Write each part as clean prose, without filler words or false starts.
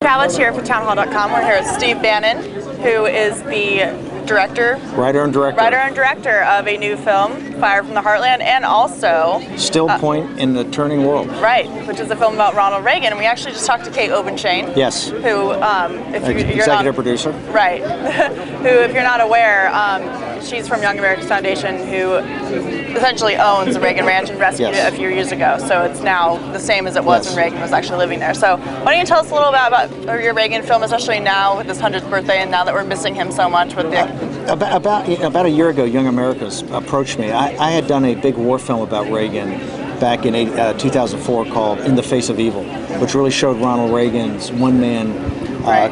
Palace here for townhall.com. We're here with Steve Bannon, who is the writer and director of a new film, Fire from the Heartland, and also Still Point in the Turning World. Right, which is a film about Ronald Reagan. And we actually just talked to Kate Obenchain. Yes. Who, executive producer. Right. Who, if you're not aware, she's from Young America's Foundation, who essentially owns the Reagan Ranch and rescued it a few years ago. So it's now the same as it was when Reagan was actually living there. So why don't you tell us a little about your Reagan film, especially now with his 100th birthday, and now that we're missing him so much with the... About a year ago, Young America's approached me. I had done a big war film about Reagan back in 2004 called In the Face of Evil, which really showed Ronald Reagan's one-man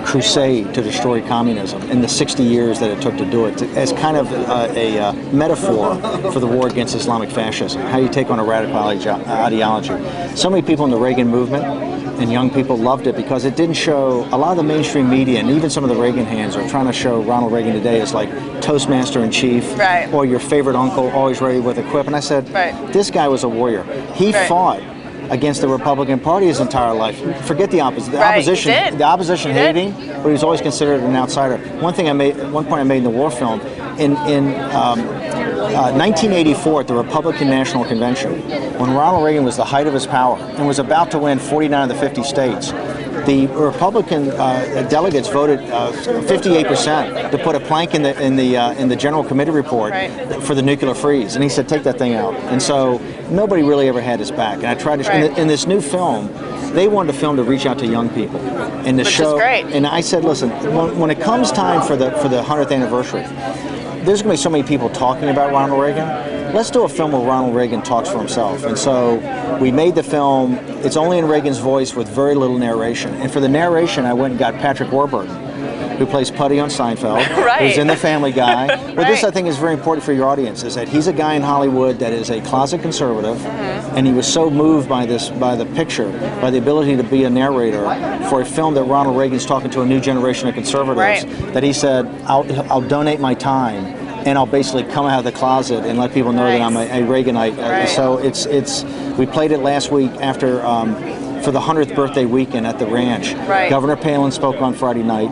crusade to destroy communism in the 60 years that it took to do it, as kind of a metaphor for the war against Islamic fascism, how you take on a radical ideology. So many people in the Reagan movement and young people loved it because it didn't show, a lot of the mainstream media and even some of the Reagan hands are trying to show Ronald Reagan today as like Toastmaster-in-Chief or your favorite uncle, always ready with a quip. And I said, this guy was a warrior. He fought against the Republican Party his entire life. Forget the opposition. The opposition hated him, but he was always considered an outsider. One point I made in the war film, in 1984 at the Republican National Convention, when Ronald Reagan was the height of his power and was about to win 49 of the 50 states, the Republican delegates voted 58% to put a plank in the General Committee report for the nuclear freeze, and he said, "Take that thing out." And so nobody really ever had his back. And I tried to in this new film, they wanted a film to reach out to young people and to show. And I said, "Listen, when it comes time for the 100th anniversary, there's going to be so many people talking about Ronald Reagan. Let's do a film where Ronald Reagan talks for himself." And so we made the film. It's only in Reagan's voice with very little narration. And for the narration, I went and got Patrick Warburton, who plays Putty on Seinfeld, who's in The Family Guy. But this, I think, is very important for your audience, is that he's a guy in Hollywood that is a closet conservative, and he was so moved by the picture, by the ability to be a narrator for a film that Ronald Reagan's talking to a new generation of conservatives, that he said, I'll donate my time, and I'll basically come out of the closet and let people know that I'm a Reaganite. So we played it last week after for the 100th birthday weekend at the ranch. Governor Palin spoke on Friday night.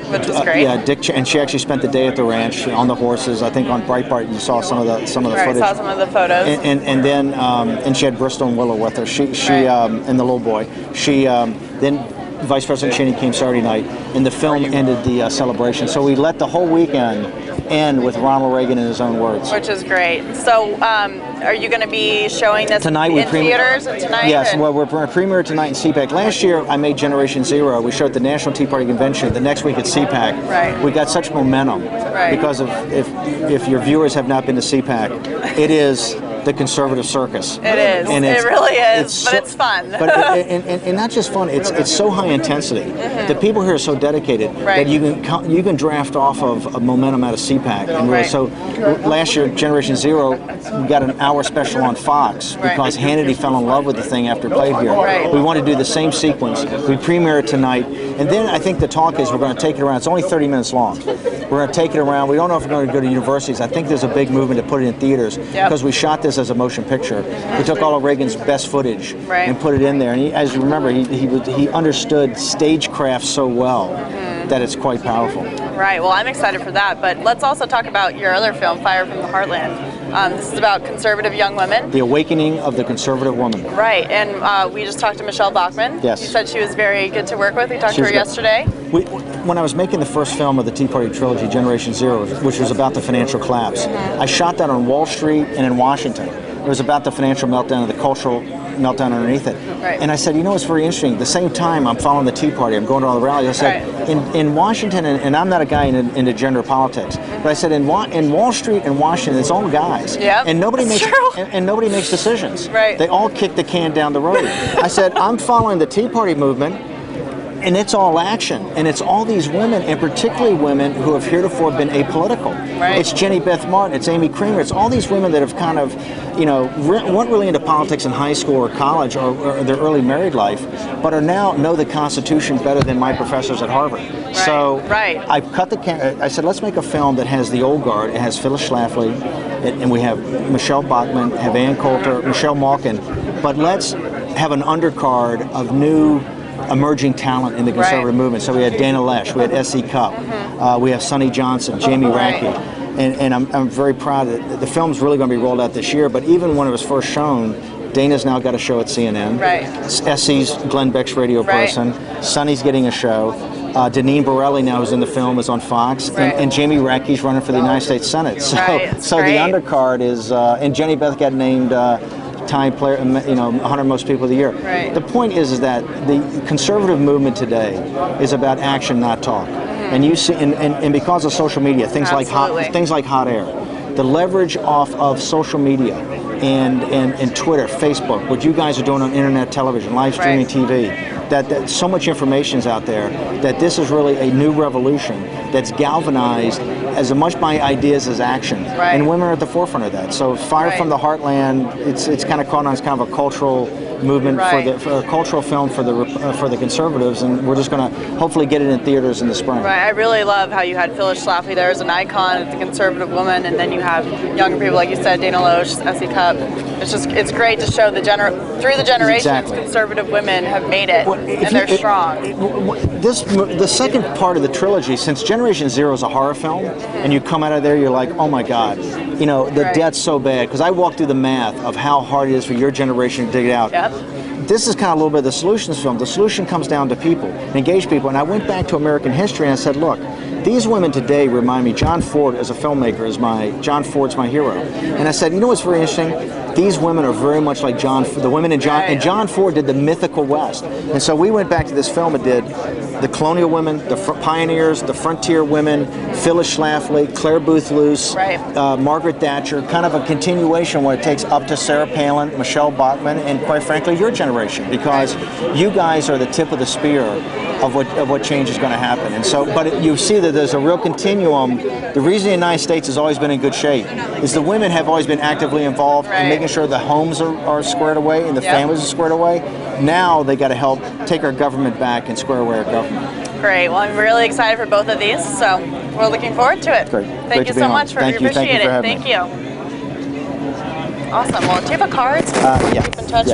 Which was great. And she actually spent the day at the ranch on the horses. I think on Breitbart you saw some of the footage. Saw some of the photos. And then and she had Bristol and Willow with her. She and the little boy. She then Vice President Cheney came Saturday night, and the film ended the celebration. So we let the whole weekend end with Ronald Reagan in his own words. Which is great. So are you going to be showing this tonight in theaters tonight? Yes, well, we're premiering tonight in Cpac. Last year I made Generation Zero. We showed at the National Tea Party Convention. The next week at Cpac. We got such momentum because of if your viewers have not been to Cpac, it is the conservative circus. It is. And it really is. But it's fun. But and not just fun. It's so high intensity. The people here are so dedicated that you can draft off of a momentum out of Cpac. And so last year, Generation Zero, we got an hour special on Fox because Hannity fell in love with the thing after it played here. We want to do the same sequence. We premiere it tonight, and then I think the talk is we're going to take it around. It's only 30 minutes long. We're going to take it around. We don't know if we're going to go to universities. I think there's a big movement to put it in theaters because we shot this as a motion picture. We took all of Reagan's best footage and put it in there. And as you remember, he understood stagecraft so well that it's quite powerful. Right. Well, I'm excited for that. But let's also talk about your other film, Fire from the Heartland. This is about conservative young women. The awakening of the conservative woman. Right. And we just talked to Michelle Bachmann. Yes. You said she was very good to work with. We talked to her yesterday. When I was making the first film of the Tea Party trilogy, Generation Zero, which was about the financial collapse, I shot that on Wall Street and in Washington. It was about the financial meltdown and the cultural meltdown underneath it. And I said, you know, it's very interesting. At the same time, I'm following the Tea Party. I'm going to all the rallies. I said, in Washington, and I'm not a guy into gender politics, but I said in Wall Street and Washington, it's all guys, and nobody makes nobody makes decisions. They all kick the can down the road. I said, I'm following the Tea Party movement. And it's all action, and it's all these women, and particularly women who have heretofore been apolitical. It's Jenny Beth Martin, it's Amy Kramer, it's all these women that have kind of, weren't really into politics in high school or college or their early married life, but are now know the Constitution better than my professors at Harvard. So I cut the I said, let's make a film that has the old guard. It has Phyllis Schlafly, and we have Michelle Bachmann, have Ann Coulter, Michelle Malkin, but let's have an undercard of new emerging talent in the conservative movement. So we had Dana Loesch, we had S.E. Cupp, we have Sonny Johnson, Jamie Radke. And I'm very proud that the film's really going to be rolled out this year, but even when it was first shown, Dana's now got a show at CNN. Right. Essie's Glenn Beck's radio person. Sonny's getting a show. Deneen Borelli now who's in the film is on Fox, and Jamie Radke's running for the United States Senate. So, so the undercard is, and Jenny Beth got named Time Player, 100 Most People of the Year. Right. The point is that the conservative movement today is about action, not talk. And you see, and because of social media, things like hot air, the leverage off of social media and Twitter, Facebook, what you guys are doing on internet television, live streaming TV, that so much information is out there that this is really a new revolution that's galvanized as much by ideas as action, and women are at the forefront of that. So Fire from the Heartland, it's kind of caught on as kind of a cultural movement for a cultural film for the conservatives, and we're just going to hopefully get it in theaters in the spring. Right. I really love how you had Phyllis Schlafly there as an icon, as a conservative woman, and then you have younger people like you said, Dana Loesch, S.E. Cupp. It's great to show through the generations, conservative women have made it, and they're strong. The second part of the trilogy, since Generation Zero is a horror film, and you come out of there, you're like, oh my God, the debt's so bad. Because I walked through the math of how hard it is for your generation to dig it out. Yep. This is kind of a little bit of the solutions film. The solution comes down to people, engage people. And I went back to American history and I said, look, these women today remind me, John Ford as a filmmaker, John Ford's my hero. And I said, you know what's very interesting? These women are very much like the women in John, and John Ford did the mythical West. And so we went back to this film and did the colonial women, the pioneers, the frontier women, Phyllis Schlafly, Claire Booth Luce, Margaret Thatcher, kind of a continuation where it takes up to Sarah Palin, Michelle Bachmann, and quite frankly, your generation, because you guys are the tip of the spear of what change is going to happen. And so, but you see that there's a real continuum. The reason the United States has always been in good shape is the women have always been actively involved in making sure the homes are squared away and the families are squared away. Now they got to help take our government back and square away our government. Great. Well, I'm really excited for both of these, so we're looking forward to it. Great. Thank you so much. Appreciate it. Thank you. Awesome. Well, do you have a card? Yeah. Keep in touch.